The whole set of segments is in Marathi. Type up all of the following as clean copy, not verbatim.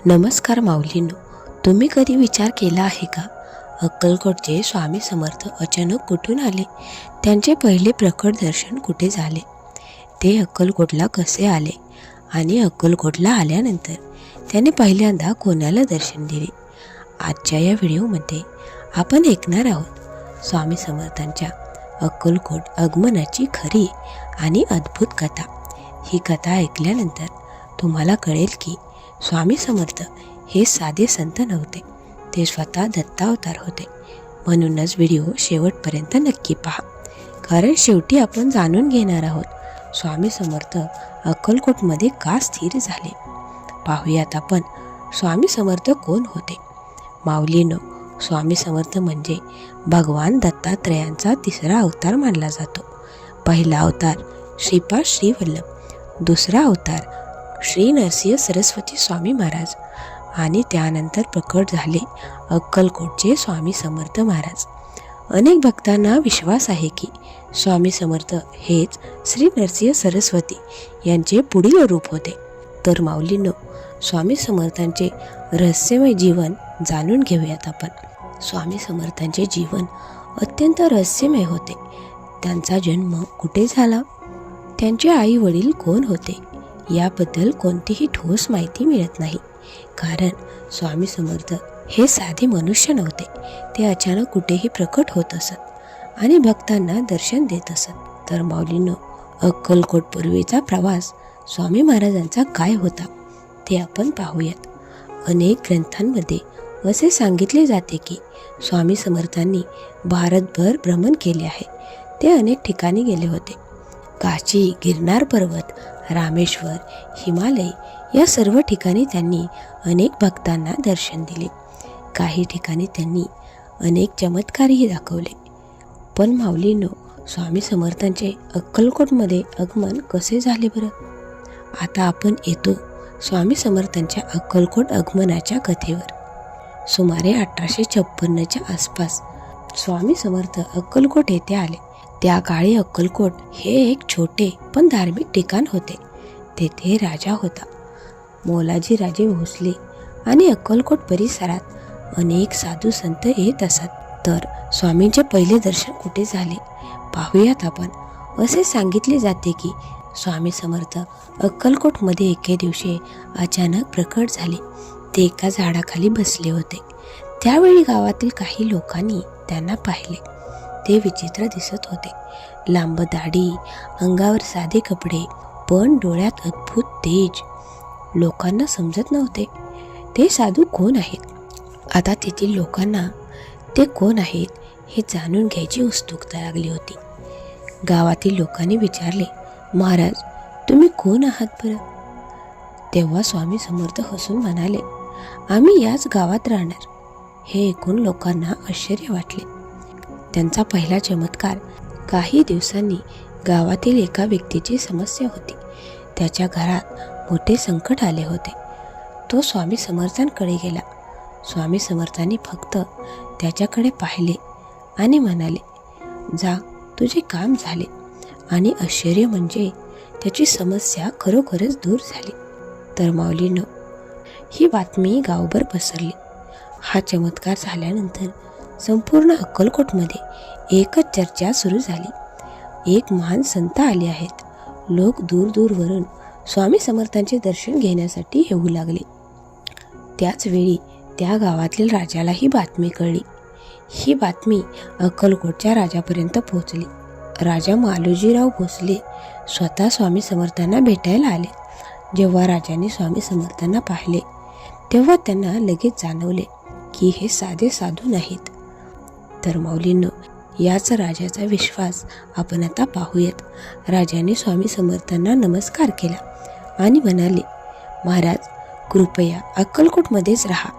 नमस्कार माऊलींनो, तुम्ही कधी विचार केला आहे का? अक्कलकोटचे स्वामी समर्थ अचानक कुठून आले? त्यांचे पहिले प्रकट दर्शन कुठे झाले? ते अक्कलकोटला कसे आले आणि अक्कलकोटला आल्यानंतर त्याने पहिल्यांदा कोणाला दर्शन दिले? आजच्या या व्हिडिओमध्ये आपण ऐकणार आहोत स्वामी समर्थांच्या अक्कलकोट आगमनाची खरी आणि अद्भुत कथा. ही कथा ऐकल्यानंतर तुम्हाला कळेल की स्वामी समर्थ हे साधे संत नव्हते, ते स्वतः दत्तावतार होते. म्हणूनच व्हिडिओ शेवटपर्यंत नक्की पहा, कारण शेवटी आपण जाणून घेणार आहोत स्वामी समर्थ अक्कलकोटमध्ये का स्थिर झाले. पाहूयात आपण स्वामी समर्थ कोण होते. माऊलीनो, स्वामी समर्थ म्हणजे भगवान दत्तात्रयांचा तिसरा अवतार मानला जातो. पहिला अवतार श्रीपाद श्रीवल्लभ, दुसरा अवतार श्री नरसिंह सरस्वती स्वामी महाराज आणि त्यानंतर प्रकट झाले अक्कलकोटचे स्वामी समर्थ महाराज. अनेक भक्तांना विश्वास आहे की स्वामी समर्थ हेच श्री नरसिंह सरस्वती यांचे पुढील रूप होते. तर माऊलींनो, स्वामी समर्थांचे रहस्यमय जीवन जाणून घेऊयात आपण. स्वामी समर्थांचे जीवन अत्यंत रहस्यमय होते. त्यांचा जन्म कुठे झाला, त्यांचे आई वडील कोण होते याबद्दल कोणतीही ठोस माहिती मिळत नाही. कारण स्वामी समर्थ हे साधे मनुष्य नव्हते. ते अचानक कुठेही प्रकट होत असत आणि भक्तांना दर्शन देत असत. तर माऊलींनो, अक्कलकोट पूर्वीचा प्रवास स्वामी महाराजांचा काय होता ते आपण पाहूयात. अनेक ग्रंथांमध्ये असे सांगितले जाते की स्वामी समर्थांनी भारतभर भ्रमण केले आहे. ते अनेक ठिकाणी गेले होते. काशी, गिरनार पर्वत, रामेश्वर, हिमालय या सर्व ठिकाणी त्यांनी अनेक भक्तांना दर्शन दिले. काही ठिकाणी त्यांनी अनेक चमत्कारही दाखवले. पण माऊलींनो, स्वामी समर्थांचे अक्कलकोटमध्ये आगमन कसे झाले बरं? आता आपण येतो स्वामी समर्थांच्या अक्कलकोट आगमनाच्या कथेवर. सुमारे 1856च्या आसपास स्वामी समर्थ अक्कलकोट येथे आले. त्या काळी अक्कलकोट हे एक छोटे पण धार्मिक ठिकाण होते. तेथे राजा होता, मोलाजी राजे भोसले, आणि अक्कलकोट परिसरात अनेक साधू संत येत असत. तर स्वामींचे पहिले दर्शन कुठे झाले पाहूयात आपण. असे सांगितले जाते की स्वामी समर्थ अक्कलकोटमध्ये एके दिवशी अचानक प्रकट झाले. ते एका झाडाखाली बसले होते. त्यावेळी गावातील काही लोकांनी त्यांना पाहिले. ते विचित्र दिसत होते. लांब दाढी, अंगावर साधे कपडे, पण डोळ्यात अद्भुत तेज. लोकांना समजत नव्हते ते साधू कोण आहेत. आता तेथील लोकांना ते कोण आहेत हे जाणून घ्यायची उत्सुकता लागली होती. गावातील लोकांनी विचारले, महाराज, तुम्ही कोण आहात बरं? तेव्हा स्वामी समर्थ हसून म्हणाले, आम्ही याच गावात राहणार. हे ऐकून लोकांना आश्चर्य वाटले. त्यांचा पहिला चमत्कार, काही दिवसांनी गावातील एका व्यक्तीची समस्या होती. त्याच्या घरात मोठे संकट आले होते. तो स्वामी समर्थांकडे गेला. स्वामी समर्थांनी फक्त त्याच्याकडे पाहिले आणि म्हणाले, जा, तुझे काम झाले. आणि आश्चर्य म्हणजे त्याची समस्या खरोखरच दूर झाली. तर माऊलींनो, ही बातमी गावभर पसरली. हा चमत्कार झाल्यानंतर संपूर्ण अक्कलकोटमध्ये एकच चर्चा सुरू झाली. एक महान संत आले आहेत. लोक दूरवरून स्वामी समर्थांचे दर्शन घेण्यासाठी येऊ लागले. त्याच वेळी त्या गावातील राजाला ही बातमी कळली. ही बातमी अक्कलकोटच्या राजापर्यंत पोहोचली. राजा मालोजीराव भोसले स्वतः स्वामी समर्थांना भेटायला आले. जेव्हा राजाने स्वामी समर्थांना पाहिले तेव्हा त्यांना लगेच जाणवले की हे साधे साधू नाहीत. तर माऊलींनो, याच राजाचा विश्वास आपण आता पाहूयात. राजाने स्वामी समर्थांना नमस्कार केला आणि म्हणाले, महाराज, कृपया अक्कलकोटमध्येच राहा.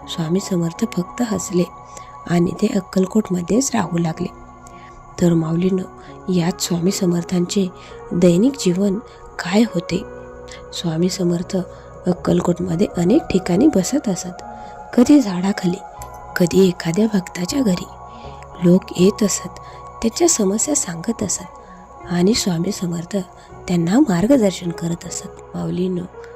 स्वामी समर्थ फक्त हसले आणि ते अक्कलकोटमध्येच राहू लागले. तर माऊलींनो, यात स्वामी समर्थांचे दैनिक जीवन काय होते. स्वामी समर्थ अक्कलकोटमध्ये अनेक ठिकाणी बसत असत. कधी झाडाखाली, कधी एखाद्या भक्ताच्या घरी. लोक येत असत, त्याच्या समस्या सांगत असत आणि स्वामी समर्थ त्यांना मार्गदर्शन करत असत. माऊलींनो,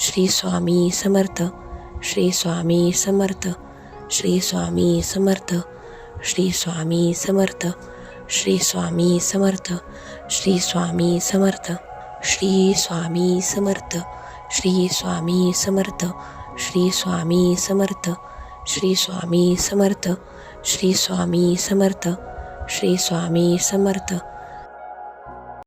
श्री स्वामी समर्थ. श्री स्वामी समर्थ. श्री स्वामी समर्थ. श्री स्वामी समर्थ. श्री स्वामी समर्थ. श्री स्वामी समर्थ. श्री स्वामी समर्थ. श्री स्वामी समर्थ. श्री स्वामी समर्थ. श्री स्वामी समर्थ. श्री स्वामी समर्थ. श्री स्वामी समर्थ.